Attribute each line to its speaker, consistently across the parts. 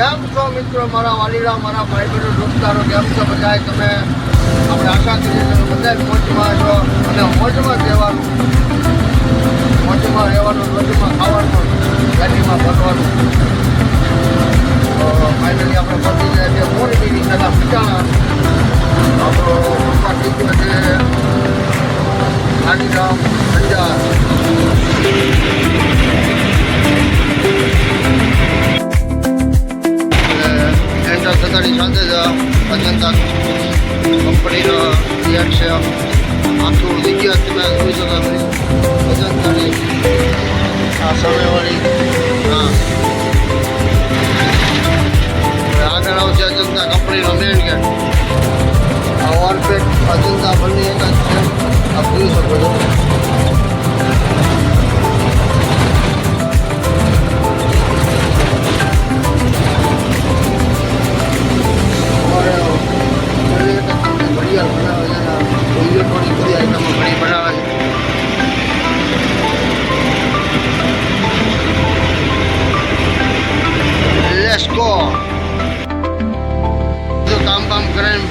Speaker 1: કેમ છો મિત્રો, મારા વાલીડા, મારા ભાઈ બહેનો, દોસ્તારો, કેમ છો બધા? તમે આપણે આશા કરીએ તમે બધા મોજમાં છો અને મોજમાં રહેવાનું, મોજમાં ખાવાનું, ગાડીમાં ફરવાનું. તો ફાઇનલી આપણે પહોંચી જાય છે મોરબીની પહેલા પીટાણા. આપણો પપ્પા થઈ ગયો છે ગાંધીધામ અંજાર. એન્ટર થતાની સાથે જ અજંતા કંપનીનો ગેટ છે. આખું જગ્યા તમે જોઈ શકો અજંતાની આ સામેવાળી. હા, આગળ આવશે અજંતા કંપનીનો મેઇન ગેટ. આ ઓવરપેટ અજંતા બંને એક જ છે, આપ જોઈ શકો છો.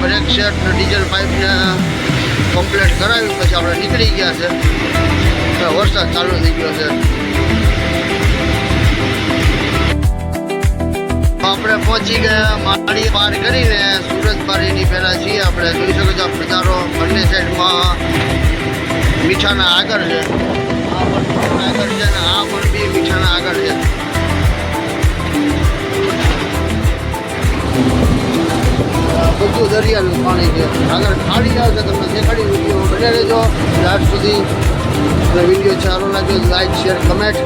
Speaker 1: બ્રેક સેટ ને ડીઝલ પાઇપને કમ્પ્લીટ કરાવી પછી આપણે નીકળી ગયા છે. વરસાદ ચાલુ થઈ ગયો છે. આપણે પહોંચી ગયા માળી પાર કરીને સુરતબારીની પહેલાં છીએ. આપણે જોઈ શકો છો બજારો બંને સાઈડમાં મીઠાના આગળ છે. આ પણ આગળ છે ને આ પણ બી મીઠાના આગળ છે. બધું દરિયાનું પાણી છે. આગળ ખાડી આવશે, તમને દેખાડી. વિડીયો બને રહેજો લાસ્ટ સુધી. અને વિડીયો સારો લાગ્યો લાઈક, શેર, કમેન્ટ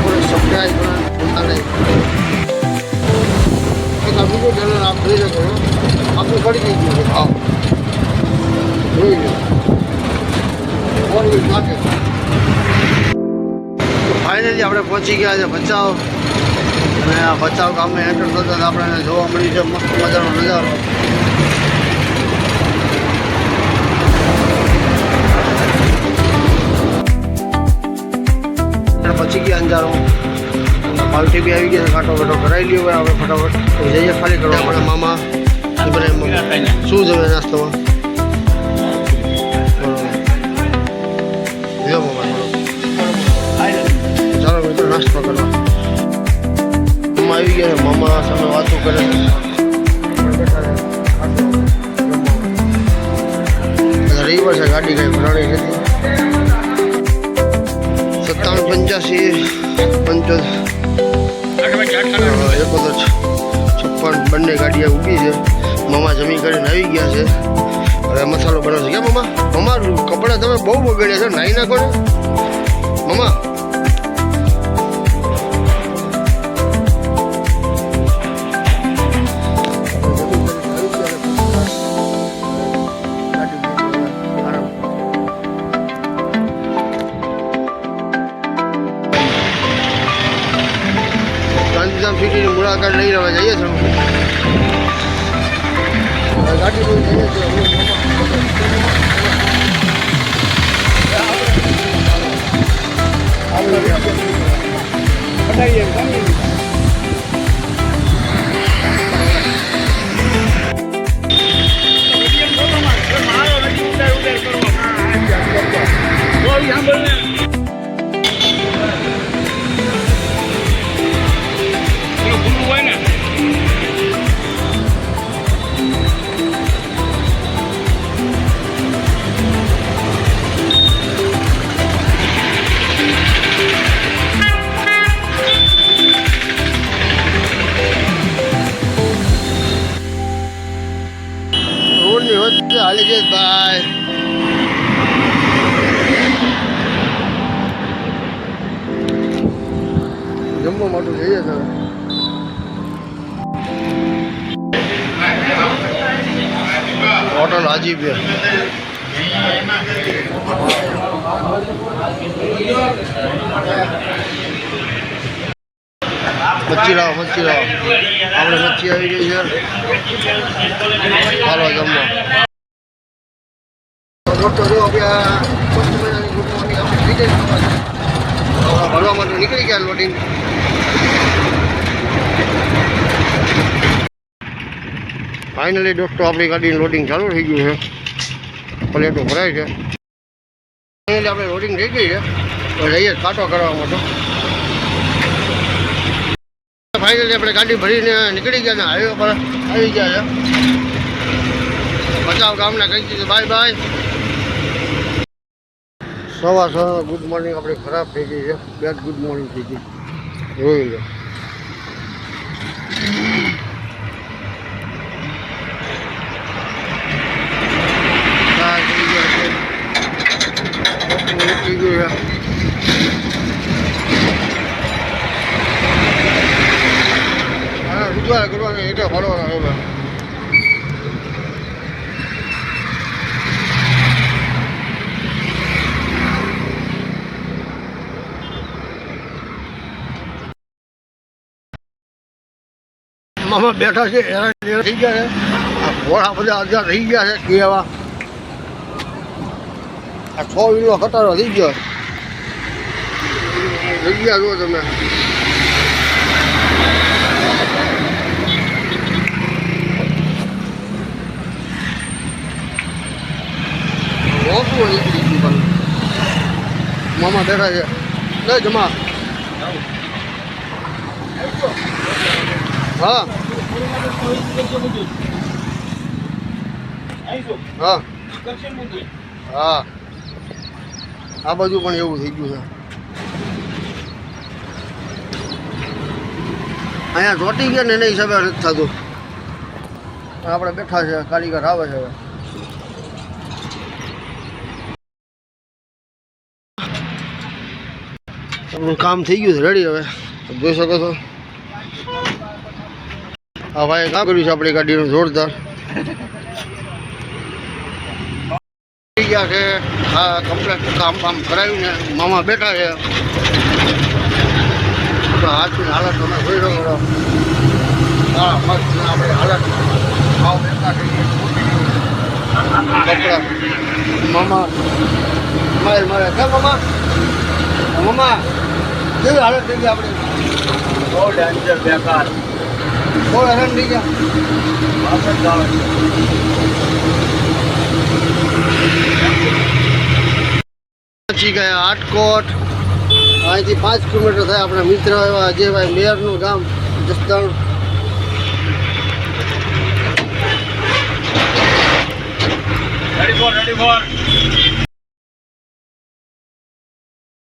Speaker 1: અને સબસ્ક્રાઈબ કરવાનું ભૂલતા નહીં. એક આ બીજું ચેનલ આપ જોઈ શકો છો, આપણું ખડી નહીં ગયું. હા, જોઈ લો માર્કેટ. ફાઇનલી આપણે પહોંચી ગયા છે ભચાઉ. અને આ ભચાઉ ગામે એન્ટર થતા આપણને જોવા મળી છે મસ્ત મજાનો નજારો. પહોંચી ગયા અંજારો. પાલટી બી આવી ગયા છે. કાંટો કાંટો કરાવી લ્યો. હવે ફટાફટ જઈએ ખાલી કરવા. આપણા મામા શું જોઈએ નાસ્તામાં? બરોબર, ચાલો મિત્રો નાસ્તો કરવા. મામા આવી ગયા છે. મામા સામે વાતો કરે. રવિવાર છે, ગાડી કઈ ભરાણી નથી. 5785 બંને ગાડીઓ ઊભી છે. મામા જમી કરીને આવી ગયા છે. હવે મસાલો બનાવશે. ક્યાં મામા? મામા કપડાં તમે બહુ બગડ્યા છે, નાહી નાખો ને મામા. ગાંધીધામ સિટીની મુલાકાત લઈ રહ્યા જઈએ છીએ. ગાડી લઈ જઈએ છીએ. હાલી જઈશ ભાઈ. જમવા માટે જઈએ છે. હોટલ હાજી બે. મચ્છી લાવો, મચ્છી લાવો. આપણે મચ્છી આવી ગઈ છે. હાલો જમવા. ભરવા માટે નીકળી ગયા લોડિંગ. ફાઇનલી દોસ્તો આપણી ગાડીનું લોડિંગ ચાલુ થઈ ગયું છે. પ્લેટો ભરાય છે. ફાઇનલી આપણે લોડિંગ થઈ ગઈ છે. તો જઈએ કાંટો કરવા માટે. ફાઇનલી આપણે ગાડી ભરીને નીકળી ગયા ને હાઈવે પર આવી ગયા છે. ભચાઉ ગામના કહી દીધું બાય બાય. સવા ગુડ મોર્નિંગ આપણે ખરાબ થઈ ગઈ છે. બેડ ગુડ મોર્નિંગ થઈ ગઈ જોઈ લો. રજૂઆત કરવાની એટલે ફરવાના હવે. મામા બેઠા છે હેરાન થઈ ગયા છે. આ ઘોડા બધા અડધા થઈ ગયા છે કેવા. આ 6 વિલો ખટારો થઈ ગયો. જગ્યા જુઓ તમે. મામા બેઠા છે. નહીં જમા. હા હા હા આ બાજુ પણ એવું થઈ ગયું છે. અહીંયા ચોટી ગયા ને એના હિસાબે નથી થતું. આપણે બેઠા છે કારીગર આવે છે. આપણું કામ થઈ ગયું છે રેડી. હવે જોઈ શકો છો આ ભાઈ કામ કર્યું છે આપણી ગાડીનું જોરદાર. ગયા છે આ કમ્પ્લેટ કામ કરાવ્યું ને મામા બેઠા છે. તો હાથની હાલત તમે જોઈ શકો છો. હા મસ્ત આપણે હાલત ભાવ બેઠા છીએ. કપડા મામા મારે મારે કેમ મામા મામા કેવી હાલત થઈ ગઈ આપણી? બહુ ડેન્જર બેકાર. બહુ હેરાન થઈ ગયા. પહોંચી ગયા આટકોટ. અહીંથી 5 કિલોમીટર થાય. આપણા મિત્ર એવા અજયભાઈ મેયરનું ગામ જસદણ.
Speaker 2: Ready for